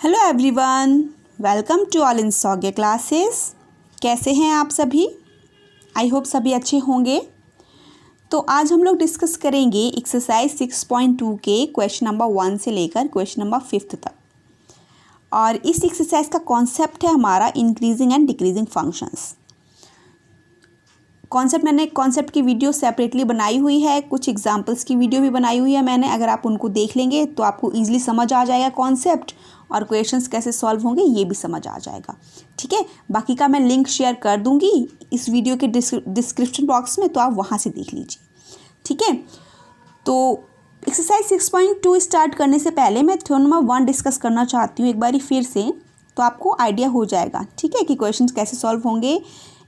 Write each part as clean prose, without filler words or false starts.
Hello everyone, welcome to all in सौगे classes. कैसे हैं आप सभी? आई होप सभी अच्छे होंगे। तो आज हम लोग डिस्कस करेंगे एक्सरसाइज 6.2 के क्वेश्चन नंबर 1 से लेकर क्वेश्चन नंबर 5 तक। और इस एक्सरसाइज का कॉन्सेप्ट है हमारा इंक्रीजिंग एंड डिक्रीजिंग फंक्शंस। मैंने कॉन्सेप्ट की वीडियो सेपरेटली बनाई हुई है, कुछ एग्जांपल्स की वीडियो भी बनाई हुई है मैंने। अगर आप उनको देख लेंगे तो आपको ईजिली समझ आ जाएगा कॉन्सेप्ट, और क्वेश्चंस कैसे सॉल्व होंगे ये भी समझ आ जाएगा। ठीक है, बाकी का मैं लिंक शेयर कर दूंगी इस वीडियो के डिस्क्रिप्शन बॉक्स में, तो आप वहाँ से देख लीजिए। ठीक है, तो एक्सरसाइज 6.2 स्टार्ट करने से पहले मैं थ्योरम नंबर 1 डिस्कस करना चाहती हूँ एक बारी फिर से, तो आपको आइडिया हो जाएगा। ठीक है, कि क्वेश्चंस कैसे सॉल्व होंगे,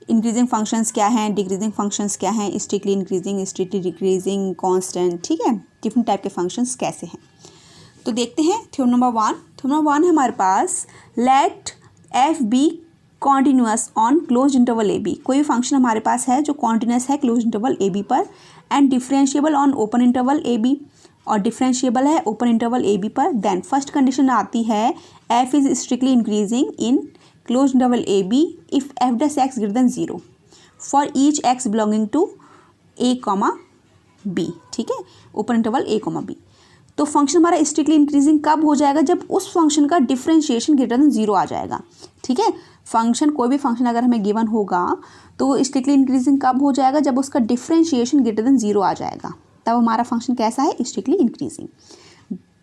इंक्रीजिंग फंक्शंस क्या हैं, डिक्रीजिंग फंक्शंस क्या हैं, strictly increasing, strictly decreasing, constant. ठीक है, डिफरेंट टाइप के फंक्शंस कैसे हैं। तो देखते हैं थ्योरम नंबर 1। थ्योरम नंबर 1 है हमारे पास, let f be continuous on close interval a b. कोई भी फंक्शन हमारे पास है जो कॉन्टिन्यूअस है क्लोज इंटरवल ए बी पर, and differentiable on open interval a b, और डिफरेंशिएबल है ओपन इंटरवल ए बी पर। देन फर्स्ट कंडीशन आती है f is strictly increasing in closed interval a b if f dash x greater than 0 for each x belonging to a comma b। ठीक है, open interval a comma b। तो function हमारा strictly increasing कब हो जाएगा? जब उस function का डिफरेंशिएशन ग्रेटर देन 0 आ जाएगा। ठीक है, फंक्शन कोई भी फंक्शन अगर हमें गिवन होगा तो वो स्ट्रिक्टली इंक्रीजिंग कब हो जाएगा? जब उसका डिफरेंशिएशन ग्रेटर देन 0 आ जाएगा, तब हमारा फंक्शन कैसा है? Strictly increasing.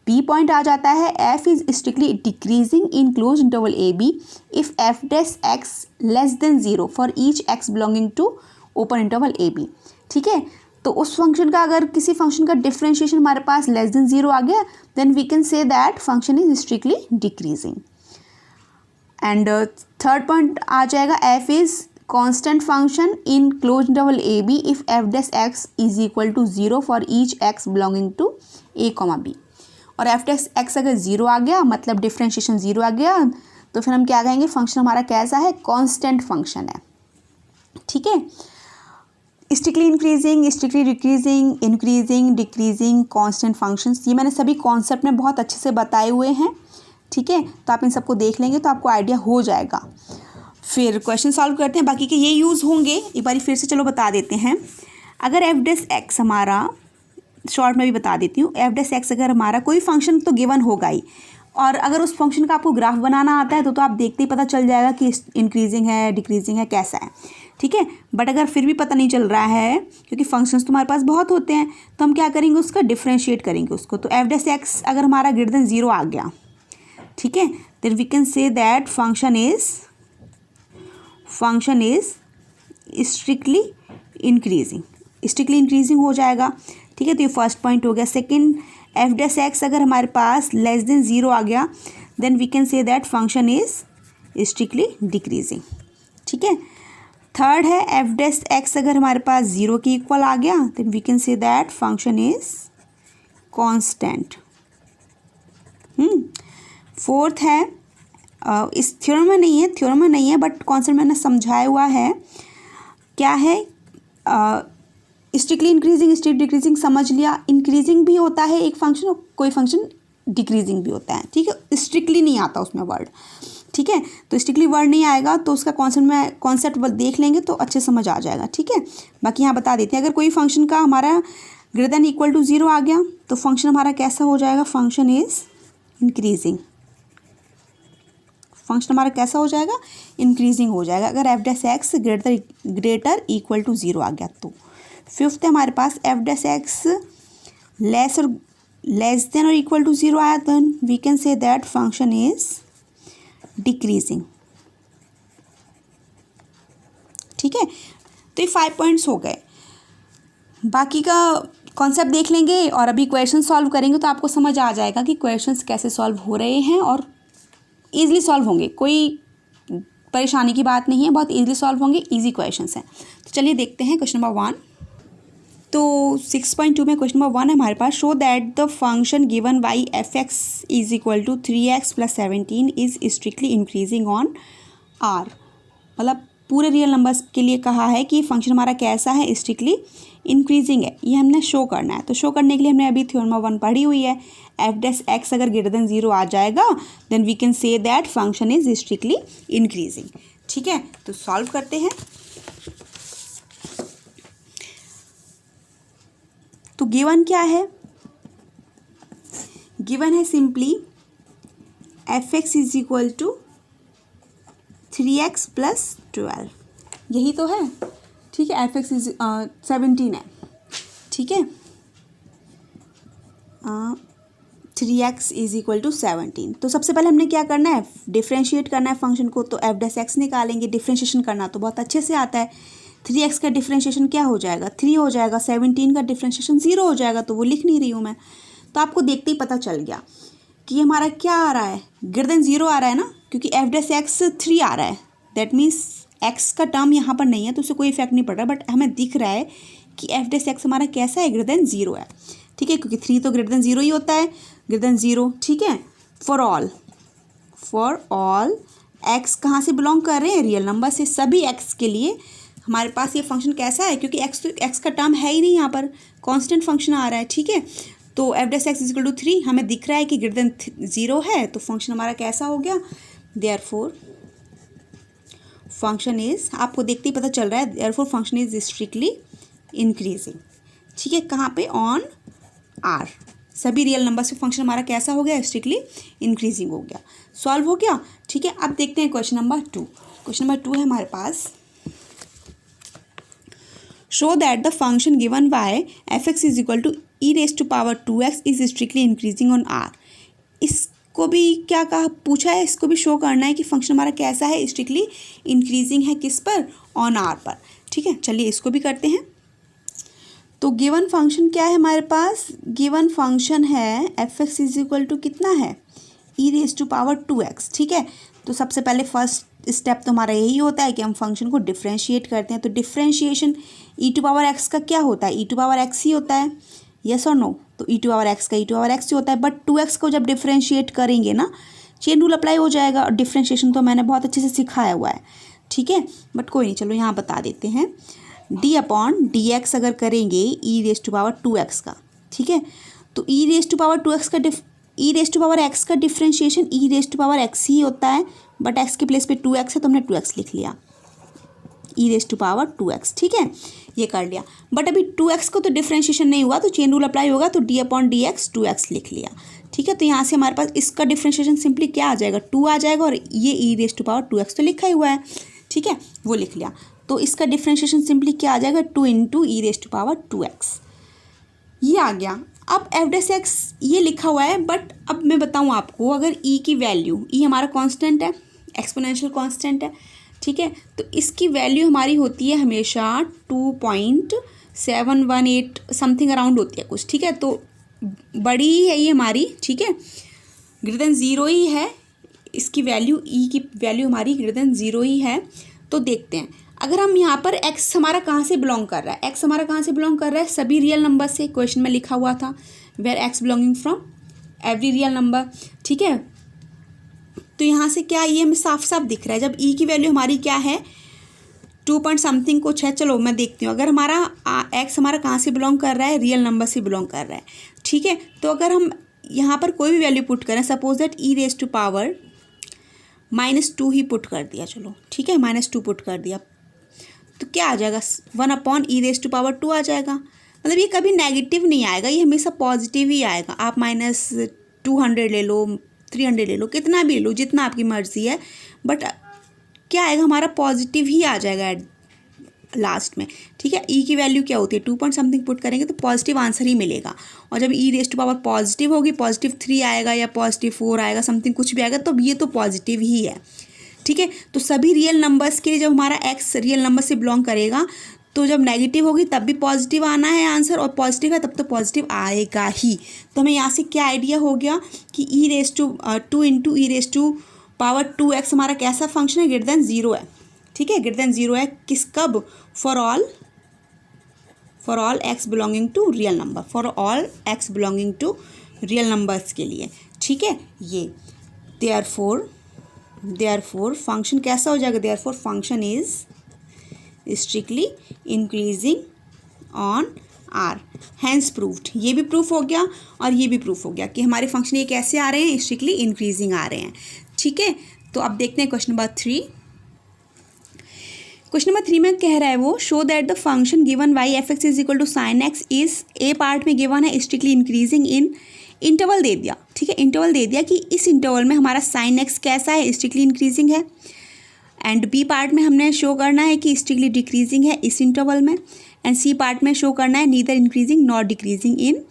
बी पॉइंट आ जाता है f is strictly decreasing in close interval a b if f dash x less than 0 for each x belonging to open interval a b. ठीक है, तो उस फंक्शन का अगर किसी फंक्शन का डिफरेंशिएशन हमारे पास लेस देन 0 आ गया, then we can say that function is strictly decreasing. And third point आ जाएगा f is constant function in close interval a b if f dash x is equal to 0 for each x belonging to a comma b. और f dash x अगर 0 आ गया, मतलब differentiation 0 आ गया, तो फिर हम क्या कहेंगे? फंक्शन हमारा कैसा है? कांस्टेंट फंक्शन है। ठीक है, strictly increasing, strictly decreasing, increasing, decreasing, constant functions, ये मैंने सभी कॉन्सेप्ट में बहुत अच्छे से बताए हुए हैं। ठीक है, तो आप इन सबको देख लेंगे तो आपको आइडिया हो जाएगा। फिर क्वेश्चन सॉल्व करते हैं, बाकी के ये यूज़ होंगे। एक बार फिर से चलो बता देते हैं। अगर एफ डैश एक्स हमारा, शॉर्ट में भी बता देती हूँ, एफ डैश एक्स अगर हमारा कोई फंक्शन तो गिवन होगा ही, और अगर उस फंक्शन का आपको ग्राफ बनाना आता है तो आप देखते ही पता चल जाएगा कि इंक्रीजिंग है, डिक्रीजिंग है, कैसा है। ठीक है, बट अगर फिर भी पता नहीं चल रहा है, क्योंकि फंक्शंस तो हमारे पास बहुत होते हैं, तो हम क्या करेंगे? उसका डिफरेंशिएट करेंगे उसको। तो एफ डैश एक्स अगर हमारा ग्रेटर देन 0 आ गया, ठीक है, then we can say that function is strictly increasing. Strictly increasing हो जाएगा। ठीक है, तो ये फर्स्ट पॉइंट हो गया। सेकंड, एफ डैश एक्स अगर हमारे पास लेस देन 0 आ गया, then we can say that function is strictly decreasing. ठीक है, थर्ड है एफ डैश एक्स अगर हमारे पास 0 के इक्वल आ गया, then we can say that function is constant. Fourth है, इस थ्योरम में नहीं है, बट कॉन्सेप्ट मैंने समझाया हुआ है। क्या है? स्ट्रिक्टली इंक्रीजिंग, स्ट्रिक्ट डिक्रीजिंग समझ लिया। इंक्रीजिंग भी होता है एक फंक्शन, और कोई फंक्शन डिक्रीजिंग भी होता है। ठीक है, स्ट्रिक्टली नहीं आता उसमें वर्ड। ठीक है, तो स्ट्रिक्टली वर्ड नहीं आएगा तो उसका कॉन्सेप्ट देख लेंगे तो अच्छे समझ आ जाएगा। ठीक है, बाकी यहाँ बता देते हैं, अगर कोई फंक्शन का हमारा ग्रेटर देन इक्वल टू 0 आ गया तो फंक्शन हमारा कैसा हो जाएगा? Function is increasing. फंक्शन हमारा कैसा हो जाएगा? इंक्रीजिंग हो जाएगा, अगर f dash x greater equal to 0 आ गया तो। फिफ्थ है हमारे पास, f dash x less than और इक्वल टू 0 आया, then we can say that function is decreasing. ठीक है, तो ये 5 पॉइंट्स हो गए। बाकी का कॉन्सेप्ट देख लेंगे और अभी क्वेश्चन सॉल्व करेंगे तो आपको समझ आ जाएगा कि क्वेश्चंस कैसे सॉल्व हो रहे हैं, और ईजिली सॉल्व होंगे। कोई परेशानी की बात नहीं है, बहुत ईजिली सॉल्व होंगे, ईजी क्वेश्चंस हैं। तो चलिए देखते हैं क्वेश्चन नंबर 1। तो 6.2 में क्वेश्चन नंबर 1 है हमारे पास, show that the function given by f x is equal to 3x + 17 is strictly increasing on R. मतलब पूरे रियल नंबर्स के लिए कहा है कि फंक्शन हमारा कैसा है? स्ट्रिक्टली इंक्रीजिंग है, ये हमने शो करना है। तो शो करने के लिए हमने अभी थ्योरम 1 पढ़ी हुई है, एफ डैश एक्स अगर ग्रेटर देन 0 आ जाएगा then we can say that function is strictly increasing. ठीक है, तो सॉल्व करते हैं। तो गिवन क्या है, गिवन है simply f x is equal to 3x plus 12, यही तो है। ठीक है, एफ एक्स इज 17 है। ठीक है, 3x इज इक्वल टू 17। तो सबसे पहले हमने क्या करना है, डिफ्रेंशिएट करना है फंक्शन को। तो एफ डैश एक्स निकालेंगे, डिफ्रेंशिएशन करना तो बहुत अच्छे से आता है। 3x का डिफ्रेंशिएशन क्या हो जाएगा, 3 हो जाएगा। 17 का डिफ्रेंशिएशन 0 हो जाएगा, तो वो लिख नहीं रही हूँ मैं। तो आपको देखते ही पता चल गया कि हमारा क्या आ रहा है, ग्रेटर देन 0 आ रहा है ना, क्योंकि एफ डैश एक्स 3 आ रहा है। दैट मीन्स एक्स का टर्म यहाँ पर नहीं है तो उससे कोई इफेक्ट नहीं पड़ रहा, बट हमें दिख रहा है कि एफ डैश एक्स हमारा कैसा है, ग्रेटर देन 0 है। ठीक है, क्योंकि 3 तो ग्रेटर देन 0 ही होता है, ग्रेटर देन 0। ठीक है, फॉर ऑल एक्स कहाँ से बिलोंग कर रहे हैं, रियल नंबर से। सभी एक्स के लिए हमारे पास ये फंक्शन कैसा है, क्योंकि एक्स का टर्म है ही नहीं, यहाँ पर कॉन्स्टेंट फंक्शन आ रहा है। ठीक है, तो f dash x equal to 3 हमें दिख रहा है कि ग्रेटर देन 0 है, तो फंक्शन हमारा कैसा हो गया, देयरफॉर फंक्शन इज, आपको देखते ही पता चल रहा है, therefore function is strictly increasing. ठीक है, कहाँ पे, ऑन आर, सभी रियल नंबर से फंक्शन हमारा कैसा हो गया, स्ट्रिक्टली इंक्रीजिंग हो गया। सॉल्व हो गया। ठीक है, अब देखते हैं क्वेश्चन नंबर 2। क्वेश्चन नंबर 2 है हमारे पास, show that the function given by f x is equal to e raise to power 2x is strictly increasing on R. इसको भी क्या कहा, पूछा है, इसको भी शो करना है कि फंक्शन हमारा कैसा है, स्ट्रिक्टली इंक्रीजिंग है, किस पर, ऑन आर पर। ठीक है, चलिए इसको भी करते हैं। तो गिवन फंक्शन क्या है हमारे पास, गिवन फंक्शन है f x is equal to कितना है, ई रेज टू पावर 2x। ठीक है, तो सबसे पहले फर्स्ट स्टेप तो हमारा यही होता है कि हम फंक्शन को डिफ्रेंशिएट करते हैं। तो differentiation e to power x का क्या होता है, ई टू पावर एक्स ही होता है, यस और नो। तो ई टू पावर एक्स का ई टू पावर एक्स ही होता है, बट 2x को जब डिफ्रेंशिएट करेंगे ना, चेन रूल अप्लाई हो जाएगा। और डिफ्रेंशिएशन तो मैंने बहुत अच्छे से सिखाया हुआ है। ठीक है, बट कोई नहीं, चलो यहाँ बता देते हैं। डी अपॉन डी एक्स अगर करेंगे ई रेज टू पावर 2x का, ठीक है, तो ई रेज टू पावर 2x का e raise to power x का differentiation e raise to power x ही होता है, बट एक्स के प्लेस पे 2x है तो हमने 2x लिख लिया, ई रेज टू पावर 2x। ठीक है, ये कर लिया। बट अभी 2x को तो डिफ्रेंशिएशन नहीं हुआ, तो चेन रूल अप्लाई होगा, तो D upon D x 2x लिख लिया। ठीक है, तो यहाँ से हमारे पास इसका डिफ्रेंशिएशन सिंपली क्या आ जाएगा, 2 आ जाएगा, और ये ई रेज टू पावर 2x तो लिखा ही हुआ है। ठीक है, वो लिख लिया। तो इसका डिफ्रेंशिएशन सिंपली क्या आ जाएगा, 2 into e raise to power 2x, ये आ गया। अब एफ डैश एक्स ये लिखा हुआ है, बट अब मैं बताऊँ आपको, अगर ई की वैल्यू, ई हमारा कांस्टेंट है, एक्सपोनेंशियल कांस्टेंट है। ठीक है, तो इसकी वैल्यू हमारी होती है हमेशा 2.718 समथिंग अराउंड होती है कुछ। ठीक है, तो बड़ी ही है ये हमारी। ठीक है, ग्रेटर देन 0 ही है इसकी वैल्यू, ई की वैल्यू हमारी ग्रेटर देन 0 ही है। तो देखते हैं, अगर हम यहाँ पर x हमारा कहाँ से बिलोंग कर रहा है, x हमारा कहाँ से बिलोंग कर रहा है, सभी रियल नंबर से। क्वेश्चन में लिखा हुआ था where x belonging from every real number. ठीक है, तो यहाँ से क्या, ये हमें साफ साफ दिख रहा है। जब e की वैल्यू हमारी क्या है, 2 पॉइंट समथिंग कुछ है। चलो मैं देखती हूँ, अगर हमारा x हमारा कहाँ से बिलोंग कर रहा है, रियल नंबर से बिलोंग कर रहा है। ठीक है, तो अगर हम यहाँ पर कोई भी वैल्यू पुट करें, suppose that e raise to power -2 ही पुट कर दिया, चलो ठीक है, -2 पुट कर दिया, तो क्या आ जाएगा, 1 upon e raise to power 2 आ जाएगा। मतलब ये कभी नेगेटिव नहीं आएगा, ये हमेशा पॉजिटिव ही आएगा। आप -200 ले लो, 300 ले लो, कितना भी ले लो, जितना आपकी मर्जी है, बट क्या आएगा, हमारा पॉजिटिव ही आ जाएगा लास्ट में। ठीक है, ई की वैल्यू क्या होती है, 2 पॉइंट समथिंग पुट करेंगे तो पॉजिटिव आंसर ही मिलेगा। और जब ई रेज टू पावर पॉजिटिव होगी, +3 आएगा या +4 आएगा, समथिंग कुछ भी आएगा, तो ये तो पॉजिटिव ही है। ठीक है, तो सभी रियल नंबर्स के लिए जब हमारा एक्स रियल नंबर से बिलोंग करेगा, तो जब नेगेटिव होगी तब भी पॉजिटिव आना है आंसर, और पॉजिटिव है तब तो पॉजिटिव आएगा ही। तो हमें यहाँ से क्या आइडिया हो गया कि e raise to 2 into e raise to power 2x हमारा कैसा फंक्शन है, ग्रेटर देन 0 है। ठीक है, ग्रेटर देन 0 है, किस, कब, for all x belonging to real number, for all x belonging to real numbers के लिए। ठीक है, ये देयरफॉर फंक्शन कैसा हो जाएगा, therefore function is strictly increasing on R, hence proved. ये भी प्रूफ हो गया और ये भी प्रूफ हो गया कि हमारे फंक्शन ये कैसे आ रहे हैं, स्ट्रिक्टली इंक्रीजिंग आ रहे हैं। ठीक है, तो अब देखते हैं क्वेश्चन नंबर 3। क्वेश्चन नंबर 3 में कह रहा है वो, show that the function given y f x is equal to sine x is, a part में गिवन है स्ट्रिक्टली इंक्रीजिंग इन, इंटरवल दे दिया। ठीक है, इंटरवल दे दिया कि इस इंटरवल में हमारा साइन एक्स कैसा है, स्ट्रिक्टली इंक्रीजिंग है। एंड बी पार्ट में हमने शो करना है कि स्ट्रिक्टली डिक्रीजिंग है इस इंटरवल में। एंड सी पार्ट में शो करना है neither increasing not decreasing in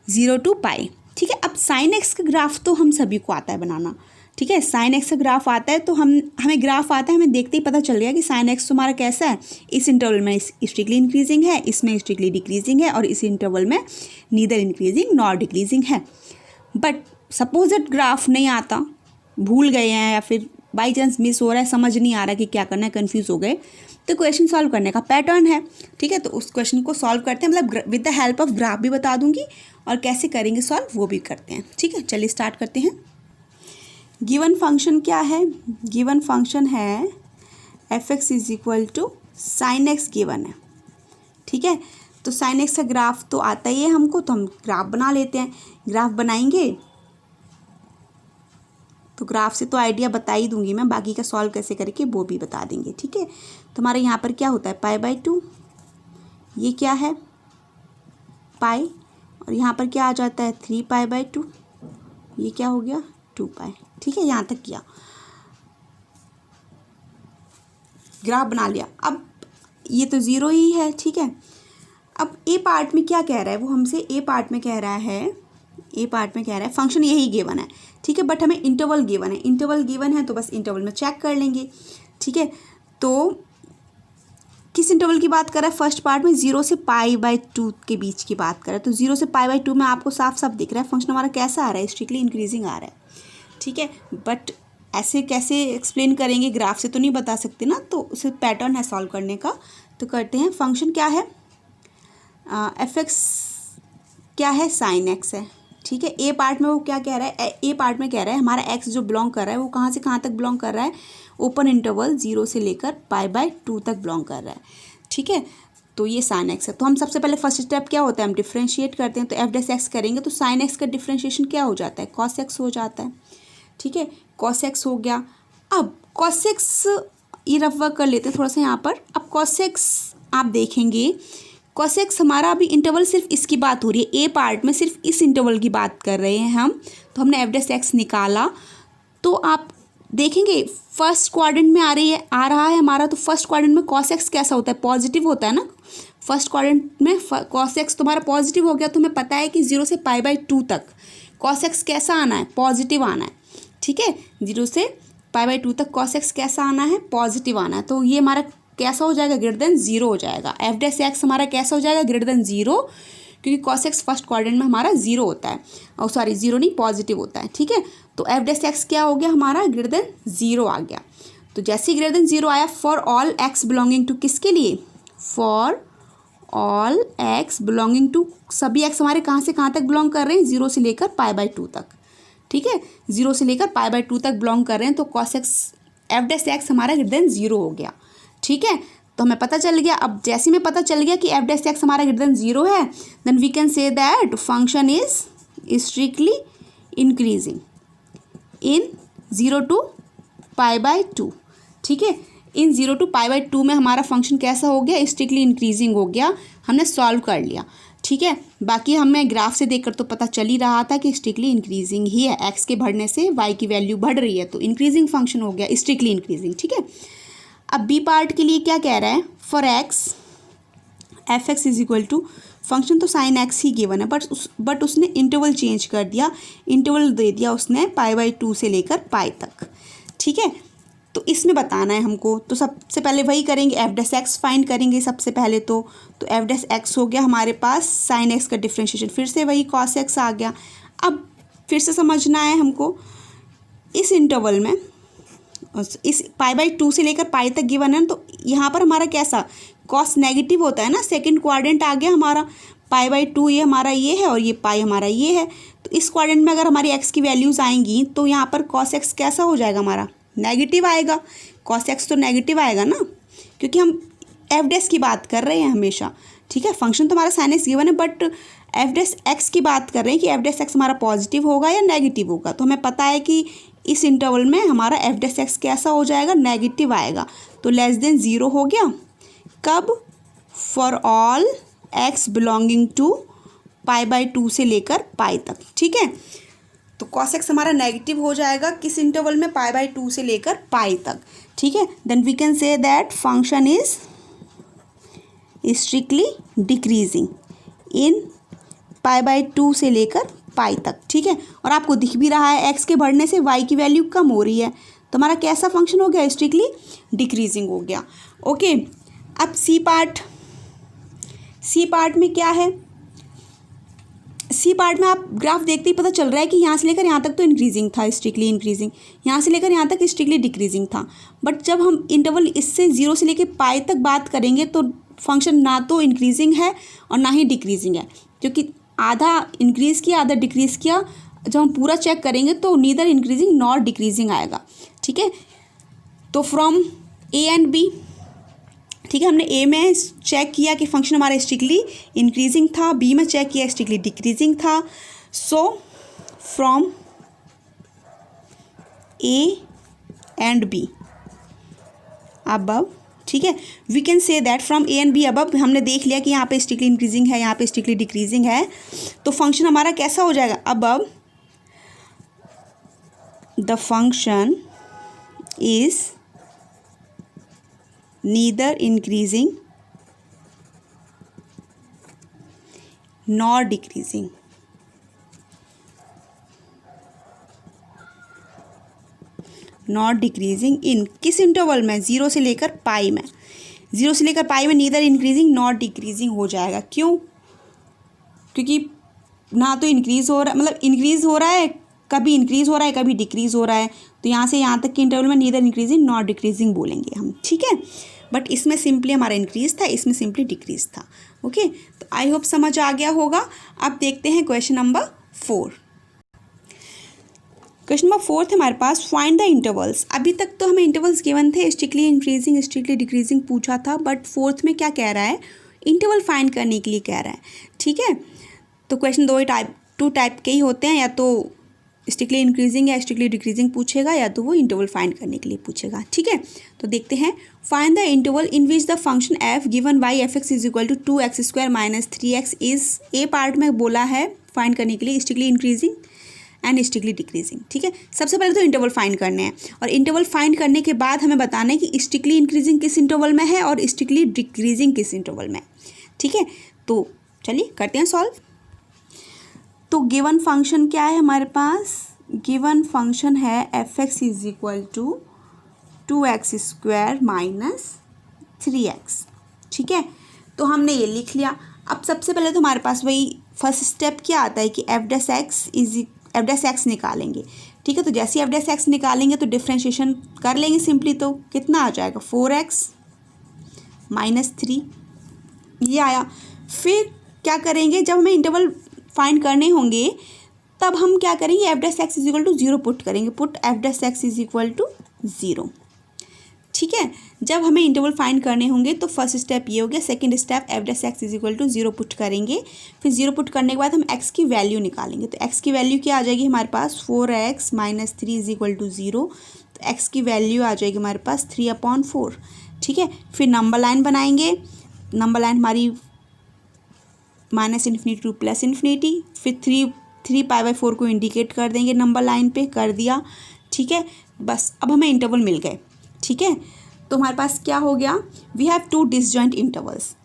0 to पाई। ठीक है, अब साइन एक्स का ग्राफ तो हम सभी को आता है बनाना। ठीक है, साइन एक्स का ग्राफ आता है तो हमें ग्राफ आता है, हमें देखते ही पता चल गया कि साइन एक्स तुम्हारा कैसा है, इस इंटरवल में स्ट्रिक्टली इंक्रीजिंग है, इसमें स्ट्रिक्टली डिक्रीजिंग है, और इस इंटरवल में नीदर इंक्रीजिंग नॉट डिक्रीजिंग है। बट सपोज दैट ग्राफ नहीं आता, भूल गए हैं या फिर बाई चांस मिस हो रहा है, समझ नहीं आ रहा कि क्या करना है, कन्फ्यूज़ हो गए, तो क्वेश्चन सॉल्व करने का पैटर्न है। ठीक है, तो उस क्वेश्चन को सॉल्व करते हैं, मतलब with the help of graph भी बता दूंगी और कैसे करेंगे सॉल्व वो भी करते हैं। ठीक है, चलिए स्टार्ट करते हैं। गिवन फंक्शन क्या है, गिवन फंक्शन है f x is equal to sine x given है। ठीक है, तो साइन एक्स का ग्राफ तो आता ही है हमको, तो हम ग्राफ बना लेते हैं। ग्राफ बनाएंगे तो ग्राफ से तो आइडिया बता ही दूंगी मैं, बाकी का सॉल्व कैसे करके वो भी बता देंगे। ठीक है, तो हमारे यहाँ पर क्या होता है π/2, ये क्या है पाई, और यहाँ पर क्या आ जाता है 3π/2, ये क्या हो गया 2π। ठीक है, यहाँ तक किया, ग्राफ बना लिया। अब ये तो 0 ही है। ठीक है, अब ए पार्ट में क्या कह रहा है वो हमसे, ए पार्ट में कह रहा है फंक्शन यही गिवन है। ठीक है, बट हमें इंटरवल गिवन है, इंटरवल गिवन है तो बस इंटरवल में चेक कर लेंगे। ठीक है, तो किस इंटरवल की बात कर रहा है, फर्स्ट पार्ट में 0 से π/2 के बीच की बात कर रहा है। तो 0 से π/2 में आपको साफ साफ दिख रहा है फंक्शन हमारा कैसा आ रहा है, स्ट्रिक्टली इंक्रीजिंग आ रहा है। ठीक है, बट ऐसे कैसे एक्सप्लेन करेंगे, ग्राफ से तो नहीं बता सकते ना, तो उसे पैटर्न है सॉल्व करने का। तो करते हैं, फंक्शन क्या है एफ एक्स क्या है, साइन एक्स है। ठीक है, ए पार्ट में वो क्या कह रहा है, ए पार्ट में कह रहा है हमारा एक्स जो बिलोंग कर रहा है वो कहाँ से कहाँ तक बिलोंग कर रहा है, ओपन इंटरवल 0 से लेकर π/2 तक बिलोंग कर रहा है। ठीक है, तो ये साइन एक्स है। तो हम सबसे पहले फर्स्ट स्टेप क्या होता है, हम डिफ्रेंशिएट करते हैं। तो एफ डैश एक्स करेंगे तो साइन एक्स का डिफ्रेंशिएशन क्या हो जाता है, कॉस एक्स हो जाता है। ठीक है, कॉस एक्स हो गया। अब कॉस एक्स ये रफ वर्क कर लेते हैं थोड़ा सा यहाँ पर। अब कॉस एक्स आप देखेंगे, कॉस एक्स हमारा अभी इंटरवल सिर्फ इसकी बात हो रही है, ए पार्ट में सिर्फ इस इंटरवल की बात कर रहे हैं हम। तो हमने एफ डैश एक्स निकाला, तो आप देखेंगे फर्स्ट क्वाड्रेंट में आ रहा है हमारा। तो फर्स्ट क्वाड्रेंट में कॉस एक्स कैसा होता है, पॉजिटिव होता है ना। फर्स्ट क्वाड्रेंट में कॉस एक्स तुम्हारा पॉजिटिव हो गया, तो हमें पता है कि 0 से π/2 तक कॉस एक्स कैसा आना है, पॉजिटिव आना है। ठीक है, 0 से π/2 तक कॉस एक्स कैसा आना है, पॉजिटिव आना है। तो ये हमारा कैसा हो जाएगा, ग्रेटर देन 0 हो जाएगा। एफ डैश एक्स हमारा कैसा हो जाएगा, ग्रेटर देन 0, क्योंकि कॉस एक्स फर्स्ट क्वाड्रेंट में हमारा 0 होता है, और सॉरी 0 नहीं पॉजिटिव होता है। ठीक है, तो एफ डैश एक्स क्या हो गया हमारा, ग्रेटर देन 0 आ गया। तो जैसे ही ग्रेटर देन 0 आया, for all x belonging to, किसके लिए, for all x belonging to, सभी एक्स हमारे कहाँ से कहाँ तक बिलोंग कर रहे हैं, 0 से लेकर π/2 तक। ठीक है, 0 से लेकर π/2 तक बिलोंग कर रहे हैं। तो cos x F dash x हमारा ग्रेटर देन 0 हो गया। ठीक है, तो हमें पता चल गया। अब जैसे में पता चल गया कि एफ डैश एक्स हमारा ग्रेटर देन 0 है, then we can say that function is strictly increasing in 0 to π/2। ठीक है, इन 0 to π/2 में हमारा फंक्शन कैसा हो गया, स्ट्रिक्टली इंक्रीजिंग हो गया, हमने सॉल्व कर लिया। ठीक है, बाकी हमें ग्राफ से देखकर तो पता चल ही रहा था कि स्ट्रिक्टली इंक्रीजिंग ही है, एक्स के बढ़ने से वाई की वैल्यू बढ़ रही है, तो इंक्रीजिंग फंक्शन हो गया, स्ट्रिक्टली इंक्रीजिंग। ठीक है, अब बी पार्ट के लिए क्या कह रहा है, for x f x is equal to, function तो साइन एक्स ही गिवन है, बट उसने इंटरवल चेंज कर दिया, इंटरवल दे दिया उसने π/2 से लेकर पाई तक। ठीक है, तो इसमें बताना है हमको। तो सबसे पहले वही करेंगे, एफ डैश एक्स फाइंड करेंगे सबसे पहले। तो एफ डैश एक्स हो गया हमारे पास, साइन एक्स का डिफ्रेंशिएशन फिर से वही कॉस एक्स आ गया। अब फिर से समझना है हमको, इस इंटरवल में इस π/2 से लेकर पाई तक गिवन है, तो यहाँ पर हमारा कैसा कॉस नेगेटिव होता है ना, सेकंड क्वाड्रेंट आ गया हमारा, π/2 ये हमारा ये है और ये पाई हमारा ये है। तो इस क्वाड्रेंट में अगर हमारी एक्स की वैल्यूज़ आएंगी तो यहाँ पर कॉस एक्स कैसा हो जाएगा, हमारा नेगेटिव आएगा। कॉस एक्स तो नेगेटिव आएगा ना, क्योंकि हम एफ डैश की बात कर रहे हैं हमेशा। ठीक है, फंक्शन तो हमारा साइन एक्स गिवन है, बट एफ डैश एक्स की बात कर रहे हैं कि एफ डैश एक्स हमारा पॉजिटिव होगा या नेगेटिव होगा। तो हमें पता है कि इस इंटरवल में हमारा एफ डैश एक्स कैसा हो जाएगा, नेगेटिव आएगा। तो लेस देन 0 हो गया। कब? For all x belonging to π/2 से लेकर पाई तक। ठीक है, तो कॉस एक्स हमारा नेगेटिव हो जाएगा किस इंटरवल में, π/2 से लेकर पाई तक। ठीक है, then we can say that function is strictly decreasing in π/2 से लेकर पाई तक। ठीक है, और आपको दिख भी रहा है एक्स के बढ़ने से वाई की वैल्यू कम हो रही है, तो हमारा कैसा फंक्शन हो गया, स्ट्रिक्टली डिक्रीजिंग हो गया। ओके, अब सी पार्ट में क्या है, सी पार्ट में आप ग्राफ देखते ही पता चल रहा है कि यहाँ से लेकर यहाँ तक तो इंक्रीजिंग था, स्ट्रिक्टली इंक्रीजिंग, यहाँ से लेकर यहाँ तक स्ट्रिक्टली डिक्रीजिंग था। बट जब हम इंटरवल इससे 0 से लेकर पाई तक बात करेंगे तो फंक्शन ना तो इंक्रीजिंग है और ना ही डिक्रीजिंग है, क्योंकि आधा इंक्रीज़ किया आधा डिक्रीज़ किया। जब हम पूरा चेक करेंगे तो नीदर इंक्रीजिंग नॉट डिक्रीजिंग आएगा। ठीक है, तो फ्रॉम ए एंड बी, ठीक है, हमने ए में चेक किया कि फंक्शन हमारा स्ट्रिक्टली इंक्रीजिंग था, बी में चेक किया स्ट्रिक्टली डिक्रीजिंग था। So from a and b above, ठीक है, we can say that from a and b above, हमने देख लिया कि यहाँ पे स्ट्रिक्टली इंक्रीजिंग है, यहाँ पे स्ट्रिक्टली डिक्रीजिंग है, तो फंक्शन हमारा कैसा हो जाएगा, above the function is neither increasing nor decreasing। Not decreasing in किस इंटरवल में, 0 से लेकर पाई में, 0 से लेकर पाई में नीदर इंक्रीजिंग नॉट डिक्रीजिंग हो जाएगा। क्यों? क्योंकि ना तो इंक्रीज़ हो रहा, मतलब इंक्रीज़ हो रहा है, कभी इंक्रीज़ हो रहा है कभी डिक्रीज़ हो रहा है, तो यहाँ से यहाँ तक के इंटरवल में नीदर इंक्रीजिंग नॉट डिक्रीजिंग बोलेंगे हम। ठीक है, बट इसमें सिंपली हमारा इंक्रीज़ था, इसमें सिंपली डिक्रीज़ था। ओके, तो आई होप समझ आ गया होगा। अब देखते हैं क्वेश्चन नंबर 4। क्वेश्चन नंबर 4 है हमारे पास, फाइंड द इंटरवल्स। अभी तक तो हमें इंटरवल्स गिवन थे, स्ट्रिक्टली इंक्रीजिंग स्ट्रिक्टली डिक्रीजिंग पूछा था, बट 4th में क्या कह रहा है, इंटरवल फाइंड करने के लिए कह रहा है। ठीक है, तो क्वेश्चन टू टाइप के ही होते हैं, या तो स्ट्रिक्टली इंक्रीजिंग या स्ट्रिक्टली डिक्रीजिंग पूछेगा, या तो वो इंटरवल फाइंड करने के लिए पूछेगा। ठीक है, तो देखते हैं, find the interval in which the function f given y f x is equal to 2x² - 3x is, a part में बोला है फाइंड करने के लिए strictly increasing and strictly decreasing. ठीक है, सबसे पहले तो इंटरवल फाइंड करने हैं, और इंटरवल फाइंड करने के बाद हमें बताना है कि स्ट्रिक्टली इंक्रीजिंग किस इंटरवल में है और स्ट्रिक्टली डिक्रीजिंग किस इंटरवल में। ठीक है, तो चलिए करते हैं सॉल्व। तो गिवन फंक्शन क्या है हमारे पास, गिवन फंक्शन है f x is equal to 2x² - 3x। ठीक है, तो हमने ये लिख लिया। अब सबसे पहले तो हमारे पास वही फर्स्ट स्टेप क्या आता है कि एफ डैश एक्स निकालेंगे। ठीक है, तो जैसे एफ डैश एक्स निकालेंगे तो डिफ्रेंशिएशन कर लेंगे सिंपली, तो कितना आ जाएगा 4x - 3, ये आया। फिर क्या करेंगे, जब हमें इंटरवल फाइंड करने होंगे तब हम क्या करेंगे, f dash x is equal to 0 put करेंगे, put f dash x is equal to 0। ठीक है, जब हमें इंटरवल फाइंड करने होंगे तो फर्स्ट स्टेप ये हो गया। Second step f dash x is equal to 0 put करेंगे, फिर 0 पुट करने के बाद हम एक्स की वैल्यू निकालेंगे। तो एक्स की वैल्यू क्या आ जाएगी हमारे पास, 4x - 3 इज इक्वल टू 0, तो एक्स की वैल्यू आ जाएगी हमारे पास 3/4। ठीक है, फिर नंबर लाइन बनाएंगे, नंबर लाइन हमारी -∞ टू +∞, फिर 3 π/4 को इंडिकेट कर देंगे नंबर लाइन पे, कर दिया। ठीक है, बस अब हमें इंटरवल मिल गए। ठीक है, तो हमारे पास क्या हो गया, वी हैव 2 डिसजॉइंट इंटरवल्स।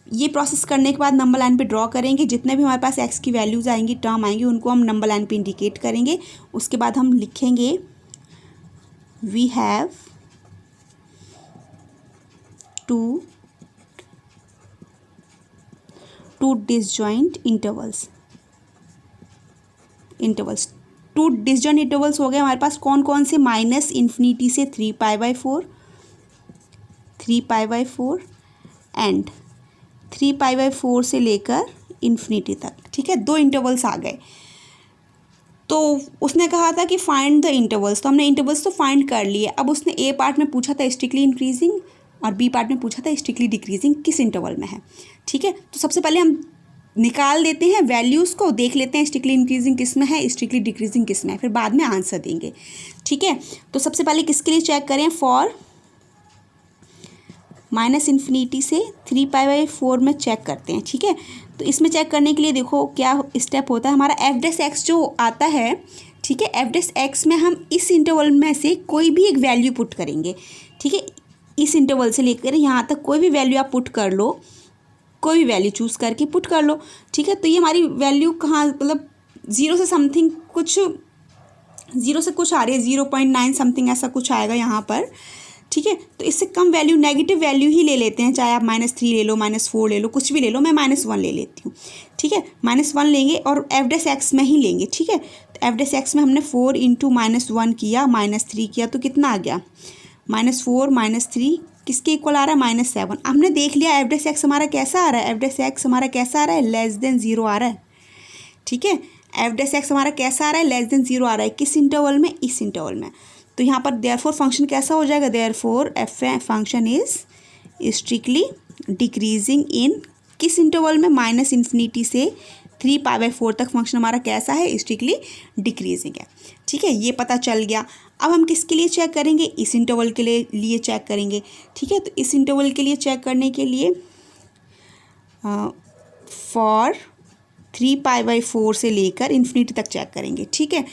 ये प्रोसेस करने के बाद नंबर लाइन पे ड्रॉ करेंगे, जितने भी हमारे पास एक्स की वैल्यूज़ आएंगी, टर्म आएंगी, उनको हम नंबर लाइन पे इंडिकेट करेंगे। उसके बाद हम लिखेंगे we have 2 disjoint intervals. 2 disjoint intervals हो गए हमारे पास, कौन कौन से, -∞ से 3 π/4 एंड 3 π/4 से लेकर इन्फिनिटी तक। ठीक है, 2 इंटरवल्स आ गए। तो उसने कहा था कि फाइंड द इंटरवल्स, तो हमने इंटरवल्स तो फाइंड कर लिए। अब उसने ए पार्ट में पूछा था स्ट्रिक्टली इंक्रीजिंग और बी पार्ट में पूछा था स्ट्रिक्टली डिक्रीजिंग किस इंटरवल में है। ठीक है, तो सबसे पहले हम निकाल देते हैं वैल्यूज़ को, देख लेते हैं स्ट्रिक्टली इंक्रीजिंग किस में है, स्ट्रिक्टली डिक्रीजिंग किस में है, फिर बाद में आंसर देंगे। ठीक है, तो सबसे पहले किसके लिए चेक करें, फॉर -∞ से 3π/4 में चेक करते हैं। ठीक है, तो इसमें चेक करने के लिए देखो क्या स्टेप होता है हमारा, f' जो आता है। ठीक है, f' में हम इस इंटरवल में से कोई भी एक वैल्यू पुट करेंगे। ठीक है, इस इंटरवल से लेकर यहाँ तक कोई भी वैल्यू आप पुट कर लो, कोई भी वैल्यू चूज़ करके पुट कर लो। ठीक है, तो ये हमारी वैल्यू कहाँ, मतलब 0 से समथिंग कुछ, 0 से कुछ आ रही है, 0.9 समथिंग ऐसा कुछ आएगा यहाँ पर। ठीक है, तो इससे कम वैल्यू, नेगेटिव वैल्यू ही ले लेते हैं, चाहे आप -3 ले लो, -4 ले लो, कुछ भी ले लो, मैं -1 ले लेती हूँ। ठीक है, -1 लेंगे और f' में ही लेंगे। ठीक है, तो f' में हमने 4 × -1 किया, -3 किया, तो कितना आ गया, -4 -3 किसके इक्वल आ रहा है, -7। हमने देख लिया f' हमारा कैसा आ रहा है, f' हमारा कैसा आ रहा है, <0 आ रहा है। ठीक है, f' हमारा कैसा आ रहा है, <0 आ रहा है, किस इंटरवल में, इस इंटरवल में। तो यहाँ पर देयरफॉर फंक्शन कैसा हो जाएगा, therefore function is strictly decreasing इन किस इंटरवल में, -∞ से 3π/4 तक फंक्शन हमारा कैसा है, स्ट्रिक्टली डिक्रीजिंग है। ठीक है, ये पता चल गया। अब हम किसके लिए चेक करेंगे, इस इंटरवल के लिए चेक करेंगे। ठीक है, तो इस इंटरवल के लिए चेक करने के लिए फॉर 3π/4 से लेकर इन्फिनिटी तक चेक करेंगे। ठीक है,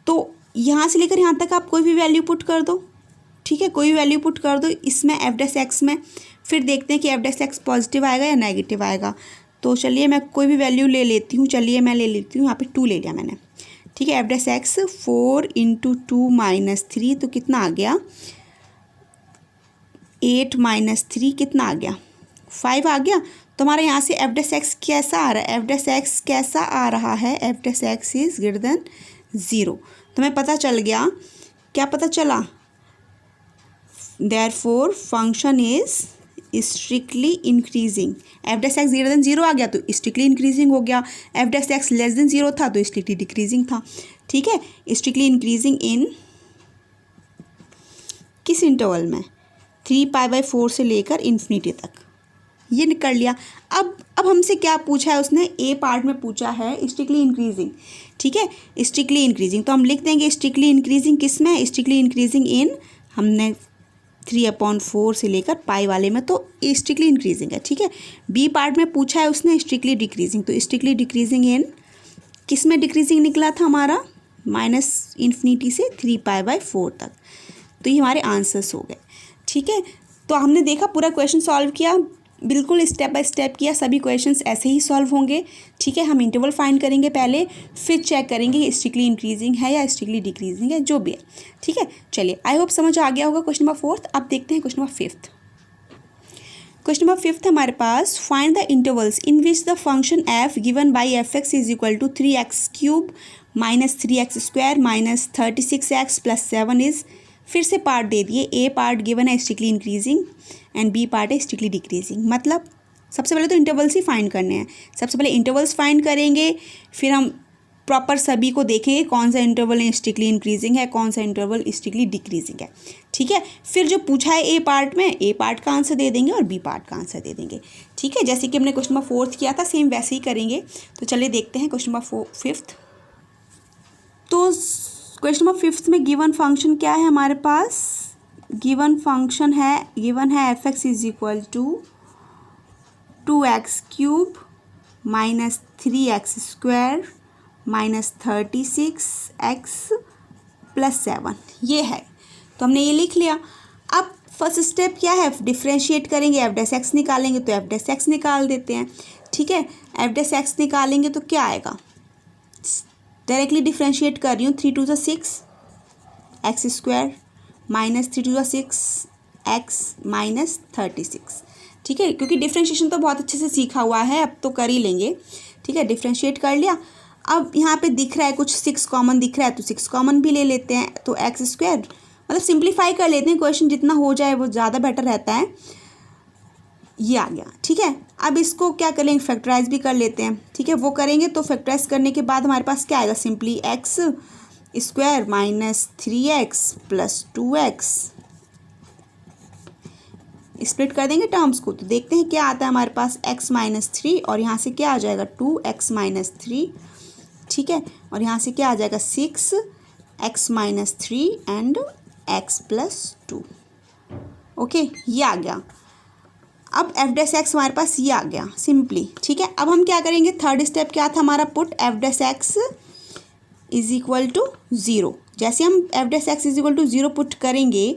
तो यहाँ से लेकर यहाँ तक आप कोई भी वैल्यू पुट कर दो। ठीक है, कोई भी वैल्यू पुट कर दो इसमें f' में, फिर देखते हैं कि f' पॉजिटिव आएगा या नेगेटिव आएगा। तो चलिए मैं कोई भी वैल्यू ले लेती हूँ, चलिए मैं ले लेती हूँ, यहाँ पे 2 ले लिया मैंने। ठीक है, f' 4 × 2 - 3, तो कितना आ गया, 8 - 3 कितना आ गया, 5 आ गया। तो हमारे यहाँ से f' कैसा आ रहा है, f' कैसा आ रहा है, f' इज़ ग्रेटर देन 0। तो हमें पता चल गया, क्या पता चला, therefore function is strictly increasing. f' greater than 0 आ गया तो स्ट्रिक्टली इंक्रीजिंग हो गया, f' लेस देन 0 था तो स्ट्रिक्टली डिक्रीजिंग था। ठीक है, स्ट्रिक्टली इंक्रीजिंग इन किस इंटरवल में, 3π/4 से लेकर इन्फिनिटी तक, ये निकल लिया। अब हमसे क्या पूछा है उसने, ए पार्ट में पूछा है स्ट्रिक्टली इंक्रीजिंग। ठीक है, स्ट्रिक्टली इंक्रीजिंग, तो हम लिख देंगे स्ट्रिक्टली इंक्रीजिंग किस में, स्ट्रिक्टली इंक्रीजिंग इन, हमने 3/4 से लेकर पाई वाले में, तो स्ट्रिक्टली इंक्रीजिंग है। ठीक है, बी पार्ट में पूछा है उसने स्ट्रिक्टली डिक्रीजिंग, तो स्ट्रिक्टली डिक्रीजिंग इन किस में डिक्रीजिंग निकला था हमारा, -∞ से 3π/4 तक। तो ये हमारे आंसर्स हो गए। ठीक है, तो हमने देखा पूरा क्वेश्चन सॉल्व किया, बिल्कुल स्टेप बाय स्टेप किया, सभी क्वेश्चंस ऐसे ही सॉल्व होंगे। ठीक है, हम इंटरवल फाइंड करेंगे पहले, फिर चेक करेंगे कि स्ट्रिक्टली इंक्रीजिंग है या स्ट्रिक्टली डिक्रीजिंग है, जो भी है। ठीक है, चलिए आई होप समझ आ गया होगा क्वेश्चन नंबर 4। अब देखते हैं क्वेश्चन नंबर 5। क्वेश्चन नंबर 5 हमारे पास, find the intervals in which the function f given by f(x) is equal to 3x³ - 3x² - 36x + 7 is, फिर से पार्ट दे दिए, ए पार्ट गिवन है strictly increasing and b part है strictly decreasing. मतलब सबसे पहले तो इंटरवल्स ही फाइंड करने हैं, सबसे पहले इंटरवल्स फाइंड करेंगे, फिर हम प्रॉपर सभी को देखेंगे कौन सा इंटरवल स्ट्रिक्टली इंक्रीजिंग है, कौन सा इंटरवल स्ट्रिक्टली डिक्रीजिंग है। ठीक है, फिर जो पूछा है ए पार्ट में, ए पार्ट का आंसर दे देंगे और बी पार्ट का आंसर दे देंगे। ठीक है, जैसे कि हमने क्वेश्चन नंबर 4 किया था सेम वैसे ही करेंगे। तो चलिए देखते हैं क्वेश्चन नंबर 5। तो क्वेश्चन नंबर 5 में गिवन फंक्शन क्या है हमारे पास, गिवन फंक्शन है, गिवन है f(x) is equal to 2x³ - 3x² - 36x + 7, ये है। तो हमने ये लिख लिया। अब फर्स्ट स्टेप क्या है, डिफ्रेंशिएट करेंगे, f' निकालेंगे, तो f' निकाल देते हैं। ठीक है, f' निकालेंगे तो क्या आएगा, डायरेक्टली डिफ्रेंशिएट कर रही हूँ, 3 × 2 = 6 x² - 3 × 2 = 6 x - 36। ठीक है, क्योंकि डिफ्रेंशिएशन तो बहुत अच्छे से सीखा हुआ है, अब तो कर ही लेंगे। ठीक है, डिफ्रेंशिएट कर लिया। अब यहाँ पे दिख रहा है कुछ 6 कॉमन दिख रहा है, तो 6 कॉमन भी ले लेते हैं, तो x², मतलब सिंप्लीफाई कर लेते हैं, क्वेश्चन जितना हो जाए वो ज़्यादा बेटर रहता है। ये आ गया। ठीक है, अब इसको क्या करेंगे, फैक्टराइज भी कर लेते हैं। ठीक है, वो करेंगे तो फैक्टराइज करने के बाद हमारे पास क्या आएगा, simply x² - 3x + 2x split कर देंगे टर्म्स को, तो देखते हैं क्या आता है हमारे पास, x माइनस 3 और यहाँ से क्या आ जाएगा 2x माइनस 3, ठीक है, और यहाँ से क्या आ जाएगा 6x minus 3 and x plus 2। Okay, ये आ गया। अब एफ डैश एक्स हमारे पास ये आ गया सिंपली, ठीक है। अब हम क्या करेंगे, थर्ड स्टेप क्या था हमारा, put f dash x is equal to 0। जैसे हम f dash x is equal to 0 put करेंगे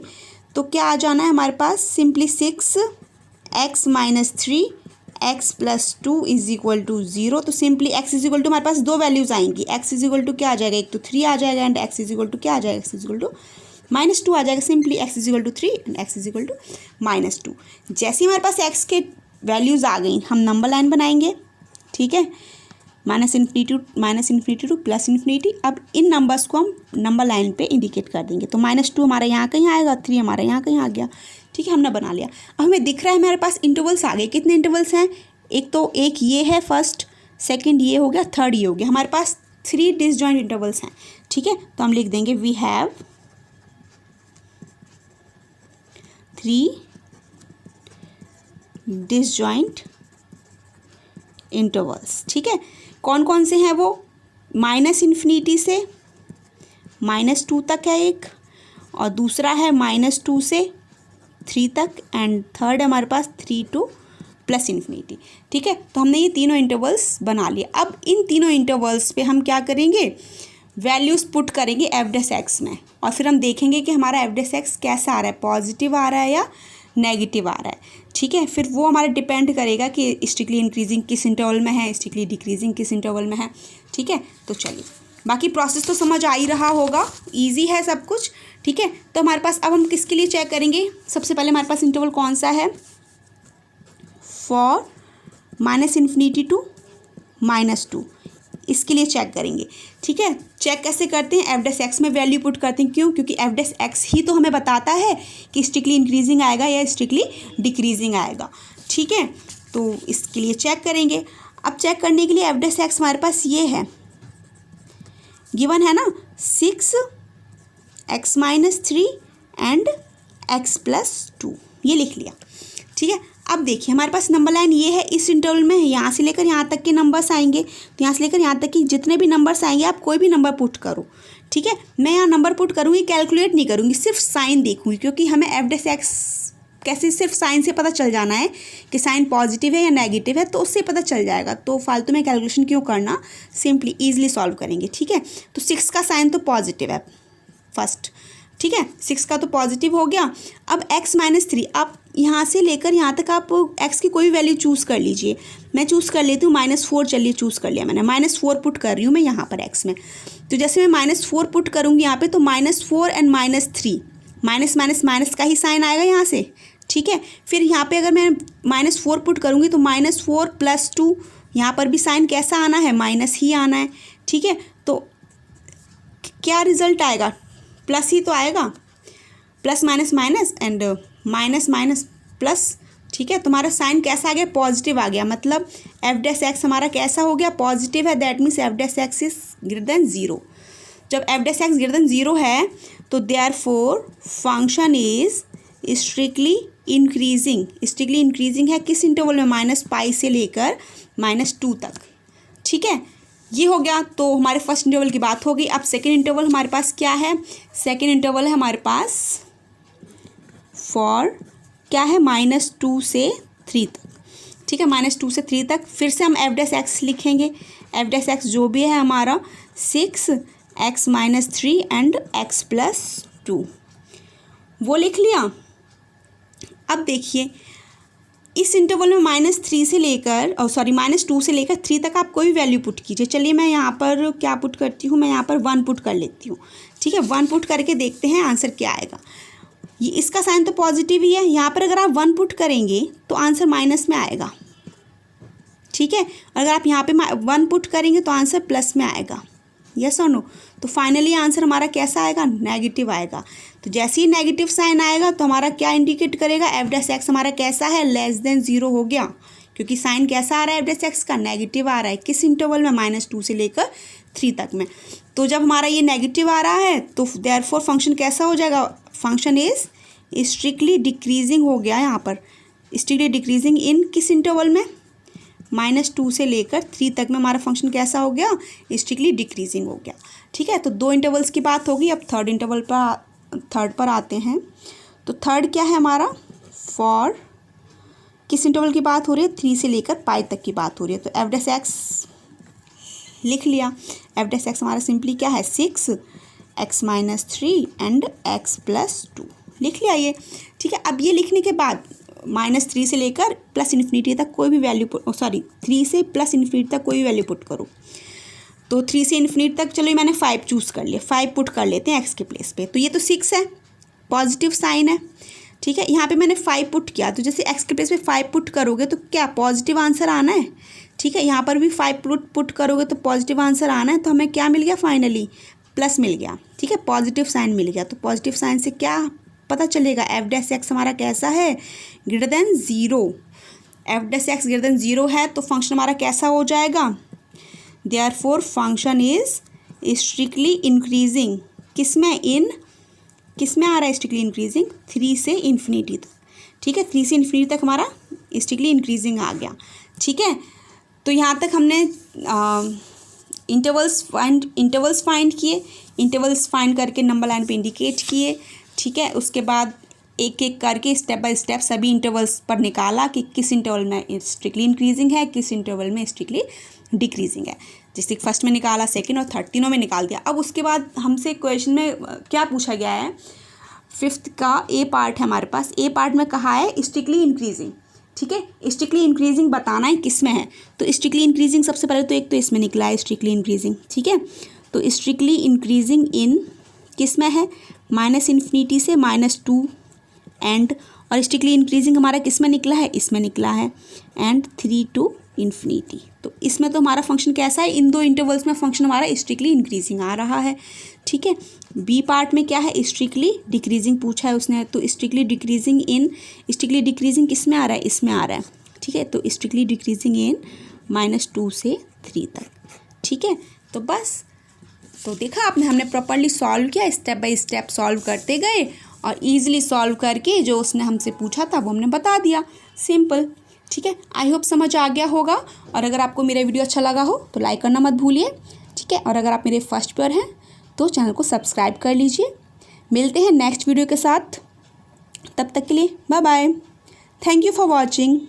तो क्या आ जाना है हमारे पास, simply 6x minus 3x plus 2 is equal to 0। तो simply x is equal to हमारे पास दो वैल्यूज़ आएंगी, x इज इक्वल टू क्या आ जाएगा, एक तो 3 आ जाएगा and x is equal to क्या आ जाएगा, x is equal to minus 2 आ जाएगा। Simply x is equal to 3 and x is equal to minus 2। जैसे ही हमारे पास x के वैल्यूज़ आ गई, हम नंबर लाइन बनाएंगे, ठीक है, minus infinity two plus infinity. अब इन नंबर्स को हम नंबर लाइन पे इंडिकेट कर देंगे। तो -2 हमारा यहाँ कहीं आएगा, 3 हमारा यहाँ कहीं आ गया, ठीक है, हमने बना लिया। अब हमें दिख रहा है हमारे पास इंटरवल्स आ गए। कितने इंटरवल्स हैं, एक ये है फर्स्ट, सेकंड ये हो गया, थर्ड ये हो गया। हमारे पास 3 डिसजॉइंट इंटरवल्स हैं, ठीक है। तो हम लिख देंगे वी हैव 3 डिसजॉइंट इंटरवल्स, ठीक है। कौन कौन से हैं वो, -इन्फिनिटी से -2 तक है एक, और दूसरा है -2 से 3 तक, एंड थर्ड है हमारे पास 3 टू प्लस इन्फिनिटी, ठीक है। तो हमने ये तीनों इंटरवल्स बना लिए। अब इन तीनों इंटरवल्स पे हम क्या करेंगे, वैल्यूज़ पुट करेंगे एफ डैश एक्स में, और फिर हम देखेंगे कि हमारा एफ डैश एक्स कैसा आ रहा है, पॉजिटिव आ रहा है या नेगेटिव आ रहा है, ठीक है। फिर वो हमारा डिपेंड करेगा कि स्ट्रिक्टली इंक्रीजिंग किस इंटरवल में है, स्ट्रिक्टली डिक्रीजिंग किस इंटरवल में है, ठीक है। तो चलिए, बाकी प्रोसेस तो समझ आ ही रहा होगा, इजी है सब कुछ, ठीक है। तो हमारे पास अब हम किसके लिए चेक करेंगे, सबसे पहले हमारे पास इंटरवल कौन सा है, फॉर -इन्फिनिटी टू -2, इसके लिए चेक करेंगे, ठीक है। चेक कैसे करते हैं, एफ डैश एक्स में वैल्यू पुट करते हैं, क्यों, क्योंकि एफ डैश एक्स ही तो हमें बताता है कि स्ट्रिक्टली इंक्रीजिंग आएगा या स्ट्रिक्टली डिक्रीजिंग आएगा, ठीक है। तो इसके लिए चेक करेंगे। अब चेक करने के लिए एफ डैश एक्स हमारे पास ये है, गिवन है ना, 6x minus 3 and x plus 2, ये लिख लिया, ठीक है। अब देखिए हमारे पास नंबर लाइन ये है, इस इंटरवल में यहाँ से लेकर यहाँ तक के नंबर्स आएंगे, तो यहाँ से लेकर यहाँ तक की जितने भी नंबर्स आएंगे आप कोई भी नंबर पुट करो, ठीक है। मैं यहाँ नंबर पुट करूँगी, कैलकुलेट नहीं करूँगी, सिर्फ साइन देखूँगी, क्योंकि हमें एफ डैश एक्स कैसे सिर्फ साइन से पता चल जाना है कि साइन पॉजिटिव है या नेगेटिव है, तो उससे पता चल जाएगा। तो फालतू में कैलकुलेशन क्यों करना, सिंपली ईजिली सॉल्व करेंगे, ठीक है। तो 6 का साइन तो पॉजिटिव है फर्स्ट, ठीक है, 6 का तो पॉजिटिव हो गया। अब x माइनस 3, आप यहाँ से लेकर यहाँ तक आप x की कोई भी वैल्यू चूज़ कर लीजिए। मैं चूज़ कर लेती हूँ -4, चलिए चूज़ कर लिया मैंने, -4 पुट कर रही हूँ मैं यहाँ पर x में। तो जैसे मैं -4 पुट करूँगी यहाँ पे, तो -4 एंड -3, माइनस माइनस माइनस का ही साइन आएगा यहाँ से, ठीक है। फिर यहाँ पे अगर मैं -4 पुट करूँगी तो -4 प्लस 2, यहाँ पर भी साइन कैसा आना है, माइनस ही आना है, ठीक है। तो क्या रिजल्ट आएगा, प्लस ही तो आएगा, plus minus minus and minus minus plus, ठीक है। तुम्हारा साइन कैसा आ गया, पॉजिटिव आ गया, मतलब एफ डैश एक्स हमारा कैसा हो गया, पॉजिटिव है, that means F dash x is greater than 0। जब F dash x greater than 0 है तो therefore function is strictly increasing. Strictly increasing है किस इंटरवल में, -π से लेकर -2 तक, ठीक है। ये हो गया, तो हमारे फर्स्ट इंटरवल की बात हो गई। अब सेकेंड इंटरवल हमारे पास क्या है, सेकेंड इंटरवल है हमारे पास फॉर क्या है, -2 से 3 तक, ठीक है, -2 से 3 तक। फिर से हम एफ डैश एक्स लिखेंगे, एफ डैश एक्स जो भी है हमारा 6x minus 3 and x plus 2, वो लिख लिया। अब देखिए इस इंटरवल में -2 से लेकर 3 तक आप कोई भी वैल्यू पुट कीजिए। चलिए मैं यहाँ पर क्या पुट करती हूँ, मैं यहाँ पर 1 पुट कर लेती हूँ, ठीक है। 1 पुट करके देखते हैं आंसर क्या आएगा। ये इसका साइन तो पॉजिटिव ही है, यहाँ पर अगर आप 1 पुट करेंगे तो आंसर माइनस में आएगा, ठीक है। अगर आप यहाँ पे 1 पुट करेंगे तो आंसर प्लस में आएगा, यस और नो। तो फाइनली आंसर हमारा कैसा आएगा, नेगेटिव आएगा। तो जैसे ही नेगेटिव साइन आएगा तो हमारा क्या इंडिकेट करेगा, एफ डैश एक्स हमारा कैसा है, लेस देन 0 हो गया, क्योंकि साइन कैसा आ रहा है एफ डैश एक्स का, नेगेटिव आ रहा है। किस इंटरवल में, -2 से लेकर 3 तक में। तो जब हमारा ये नेगेटिव आ रहा है तो देयरफॉर फंक्शन कैसा हो जाएगा, फंक्शन इज स्ट्रिक्टली डिक्रीजिंग हो गया यहाँ पर, स्ट्रिक्टली डिक्रीजिंग इन किस इंटरवल में, -2 से लेकर 3 तक में हमारा फंक्शन कैसा हो गया, स्ट्रिक्टली डिक्रीजिंग हो गया। ठीक है, तो 2 इंटरवल्स की बात होगी। अब थर्ड पर आते हैं। तो थर्ड क्या है हमारा, फॉर किस इंटरवल की बात हो रही है, 3 से लेकर पाई तक की बात हो रही है। तो एफ डैश एक्स लिख लिया। एफ डैश एक्स हमारा सिंपली क्या है, 6 x - 3 एंड x + 2 लिख लिया ये। ठीक है, अब ये लिखने के बाद -3 से लेकर +∞ तक कोई भी वैल्यू 3 से +∞ तक कोई भी वैल्यू पुट करो। तो 3 से ∞ तक, चलो ये मैंने 5 चूज़ कर लिया, 5 पुट कर लेते हैं x के प्लेस पे। तो ये तो 6 है, पॉजिटिव साइन है। ठीक है, यहाँ पे मैंने 5 पुट किया, तो जैसे x के प्लेस पे 5 पुट करोगे तो क्या पॉजिटिव आंसर आना है। ठीक है, यहाँ पर भी 5 पुट करोगे तो पॉजिटिव आंसर आना है। तो हमें क्या मिल गया, फाइनली प्लस मिल गया। ठीक है, पॉजिटिव साइन मिल गया। तो पॉजिटिव साइन से क्या पता चलेगा, एफ डैश एक्स हमारा कैसा है, greater than 0। F dash x greater than 0 है तो फंक्शन हमारा कैसा हो जाएगा, therefore function is strictly increasing. किसमें आ रहा है स्ट्रिक्टली इंक्रीजिंग, 3 से ∞ तक। ठीक है, 3 से ∞ तक हमारा स्ट्रिक्टली इंक्रीजिंग आ गया। ठीक है, तो यहाँ तक हमने इंटरवल्स फाइंड किए, इंटरवल्स फाइंड करके नंबर लाइन पे इंडिकेट किए। ठीक है, उसके बाद एक एक करके स्टेप बाय स्टेप सभी इंटरवल्स पर निकाला कि किस इंटरवल में स्ट्रिक्टली इंक्रीजिंग है, किस इंटरवल में स्ट्रिक्टली डिक्रीजिंग है। जैसे फर्स्ट में निकाला, सेकंड और थर्ड तीनों में निकाल दिया। अब उसके बाद हमसे क्वेश्चन में क्या पूछा गया है, 5th का ए पार्ट है हमारे पास। ए पार्ट में कहा है स्ट्रिक्टली इंक्रीजिंग। ठीक है, स्ट्रिक्टली इंक्रीजिंग बताना है किस में है। तो स्ट्रिक्टली इंक्रीजिंग सबसे पहले तो एक तो इसमें निकला है स्ट्रिक्टली इंक्रीजिंग। ठीक है, तो स्ट्रिक्टली इंक्रीजिंग इन किस में है, -∞ से -2 एंड, और स्ट्रिक्टली इंक्रीजिंग हमारा किस में निकला है, इसमें निकला है, एंड 3 to ∞। तो इसमें तो हमारा फंक्शन कैसा है, इन 2 इंटरवल्स में फंक्शन हमारा स्ट्रिक्टली इंक्रीजिंग आ रहा है। ठीक है, बी पार्ट में क्या है, स्ट्रिक्टली डिक्रीजिंग पूछा है उसने। तो स्ट्रिक्टली डिक्रीजिंग किस में आ रहा है, इसमें आ रहा है। ठीक है, तो स्ट्रिक्टली डिक्रीजिंग इन -2 से 3 तक। ठीक है, तो बस, तो देखा आपने, हमने प्रॉपर्ली सॉल्व किया, स्टेप बाय स्टेप सॉल्व करते गए और ईजिली सॉल्व करके जो उसने हमसे पूछा था वो हमने बता दिया, सिंपल। ठीक है, आई होप समझ आ गया होगा। और अगर आपको मेरा वीडियो अच्छा लगा हो तो लाइक करना मत भूलिए। ठीक है, और अगर आप मेरे फर्स्ट पर हैं तो चैनल को सब्सक्राइब कर लीजिए। मिलते हैं नेक्स्ट वीडियो के साथ, तब तक के लिए bye bye. Thank you for watching.